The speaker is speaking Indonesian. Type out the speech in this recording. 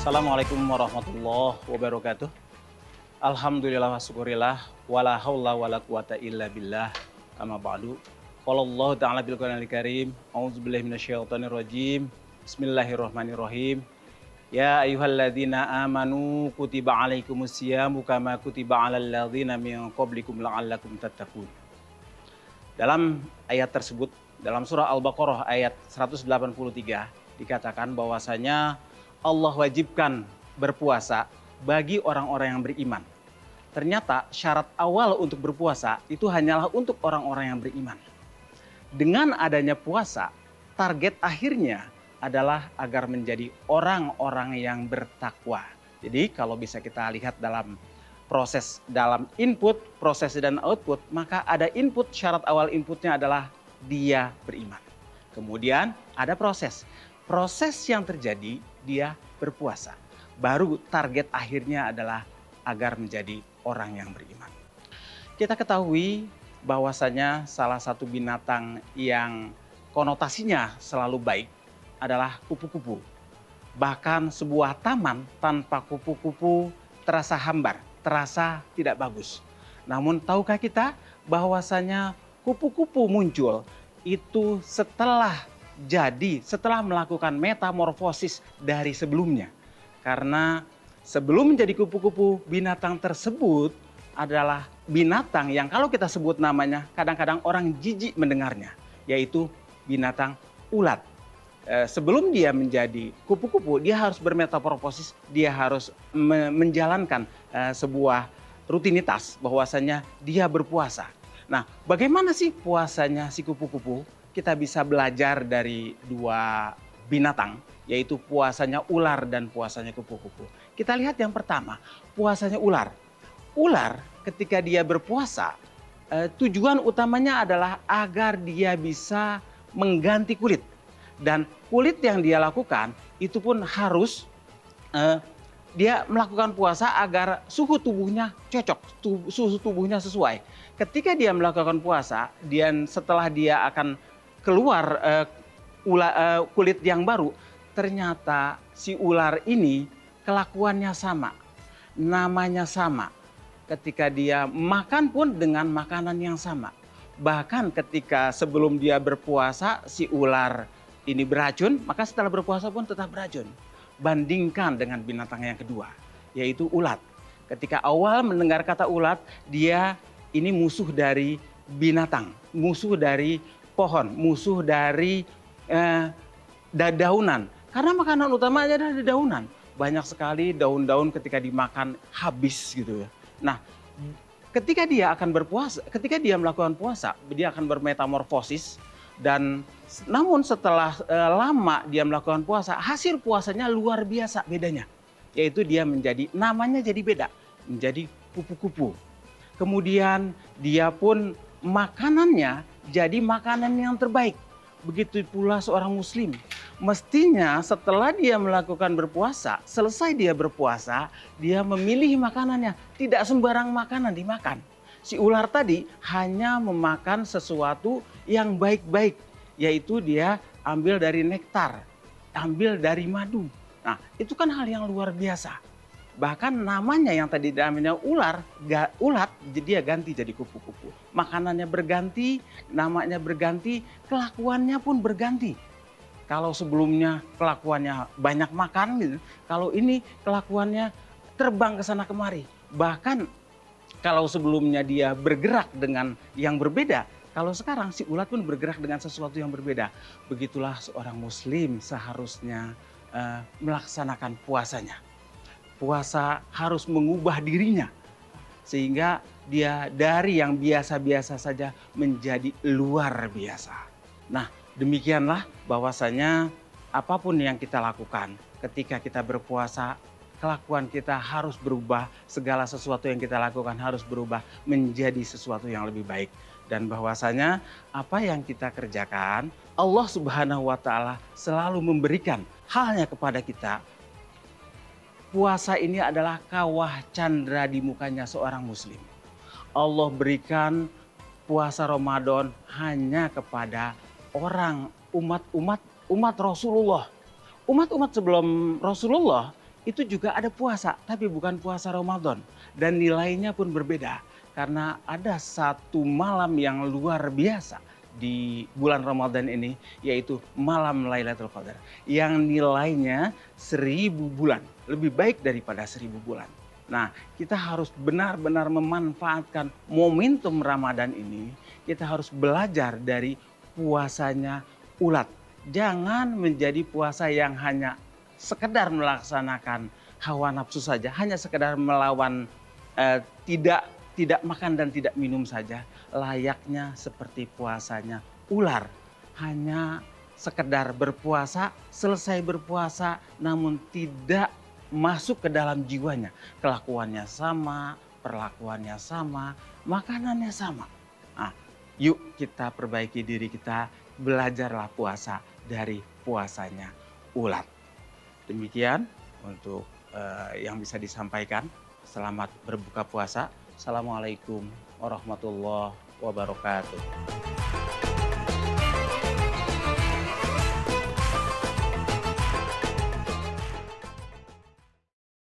Assalamualaikum warahmatullahi wabarakatuh. Alhamdulillah wa syukurillah wala haula wala quwata illa billah. Amma ba'du. Qala Allah Ta'ala bil Qur'anil Karim, a'udzubillahi minasyaitonir rajim. Bismillahirrahmanirrahim. Ya ayyuhalladzina amanu kutiba alaikumusyamu kama kutiba alal ladzina min qablikum la'allakum tattaqun. Dalam ayat tersebut, dalam surah Al-Baqarah ayat 183 dikatakan bahwasanya Allah wajibkan berpuasa bagi orang-orang yang beriman. Ternyata syarat awal untuk berpuasa itu hanyalah untuk orang-orang yang beriman. Dengan adanya puasa, target akhirnya adalah agar menjadi orang-orang yang bertakwa. Jadi kalau bisa kita lihat dalam proses, dalam input, proses dan output, maka ada input, syarat awal inputnya adalah dia beriman. Kemudian ada proses. Proses yang terjadi dia berpuasa. Baru target akhirnya adalah agar menjadi orang yang beriman. Kita ketahui bahwasanya salah satu binatang yang konotasinya selalu baik adalah kupu-kupu. Bahkan sebuah taman tanpa kupu-kupu terasa hambar, terasa tidak bagus. Namun tahukah kita bahwasanya kupu-kupu muncul itu setelah melakukan metamorfosis dari sebelumnya. Karena sebelum menjadi kupu-kupu, binatang tersebut adalah binatang yang kalau kita sebut namanya kadang-kadang orang jijik mendengarnya, yaitu binatang ulat. Sebelum dia menjadi kupu-kupu, dia harus bermetamorfosis, dia harus menjalankan sebuah rutinitas bahwasanya dia berpuasa. Nah, bagaimana sih puasanya si kupu-kupu? Kita bisa belajar dari dua binatang, yaitu puasanya ular dan puasanya kupu-kupu. Kita lihat yang pertama, puasanya ular. Ular ketika dia berpuasa, tujuan utamanya adalah agar dia bisa mengganti kulit. Dan kulit yang dia lakukan itu pun harus dia melakukan puasa agar suhu tubuhnya cocok, suhu tubuhnya sesuai. Ketika dia melakukan puasa, dan setelah dia akan keluar kulit yang baru, ternyata si ular ini kelakuannya sama, namanya sama. Ketika dia makan pun dengan makanan yang sama. Bahkan ketika sebelum dia berpuasa si ular ini beracun, maka setelah berpuasa pun tetap beracun. Bandingkan dengan binatang yang kedua, yaitu ulat. Ketika awal mendengar kata ulat, dia ini musuh dari binatang, musuh dari pohon, musuh dari dadaunan. Karena makanan utamanya adalah dedaunan. Banyak sekali daun-daun ketika dimakan habis gitu ya. Nah, ketika dia akan berpuasa, ketika dia melakukan puasa, dia akan bermetamorfosis. Dan namun setelah lama dia melakukan puasa, hasil puasanya luar biasa bedanya. Yaitu dia menjadi, namanya jadi beda, menjadi kupu-kupu. Kemudian dia pun makanannya jadi makanan yang terbaik. Begitu pula seorang muslim. Mestinya setelah dia melakukan berpuasa, selesai dia berpuasa, dia memilih makanannya. Tidak sembarang makanan dimakan. Si ular tadi hanya memakan sesuatu yang baik-baik. Yaitu dia ambil dari nektar, ambil dari madu. Nah, itu kan hal yang luar biasa. Bahkan namanya yang tadi namanya ulat, dia ganti jadi kupu-kupu. Makanannya berganti, namanya berganti, kelakuannya pun berganti. Kalau sebelumnya kelakuannya banyak makan gitu, kalau ini kelakuannya terbang ke sana kemari. Bahkan kalau sebelumnya dia bergerak dengan yang berbeda, kalau sekarang si ulat pun bergerak dengan sesuatu yang berbeda. Begitulah seorang muslim seharusnya melaksanakan puasanya. Puasa harus mengubah dirinya sehingga dia dari yang biasa-biasa saja menjadi luar biasa. Nah, demikianlah bahwasanya apapun yang kita lakukan ketika kita berpuasa, kelakuan kita harus berubah, segala sesuatu yang kita lakukan harus berubah menjadi sesuatu yang lebih baik. Dan bahwasanya apa yang kita kerjakan, Allah Subhanahu wa Ta'ala selalu memberikan halnya kepada kita. Puasa ini adalah kawah candra di mukanya seorang muslim. Allah berikan puasa Ramadan hanya kepada orang umat Rasulullah. Umat-umat sebelum Rasulullah itu juga ada puasa, tapi bukan puasa Ramadan. Dan nilainya pun berbeda, karena ada satu malam yang luar biasa di bulan Ramadan ini, yaitu malam Lailatul Qadar. Yang nilainya 1000 bulan, lebih baik daripada 1000 bulan. Nah, kita harus benar-benar memanfaatkan momentum Ramadan ini. Kita harus belajar dari puasanya ulat. Jangan menjadi puasa yang hanya sekedar melaksanakan hawa nafsu saja, hanya sekedar melawan tidak makan dan tidak minum saja, layaknya seperti puasanya ular. Hanya sekedar berpuasa, selesai berpuasa namun tidak masuk ke dalam jiwanya. Kelakuannya sama, perlakuannya sama, makanannya sama. Nah, yuk kita perbaiki diri kita, belajarlah puasa dari puasanya ulat. Demikian untuk yang bisa disampaikan. Selamat berbuka puasa. Assalamualaikum warahmatullahi wabarakatuh.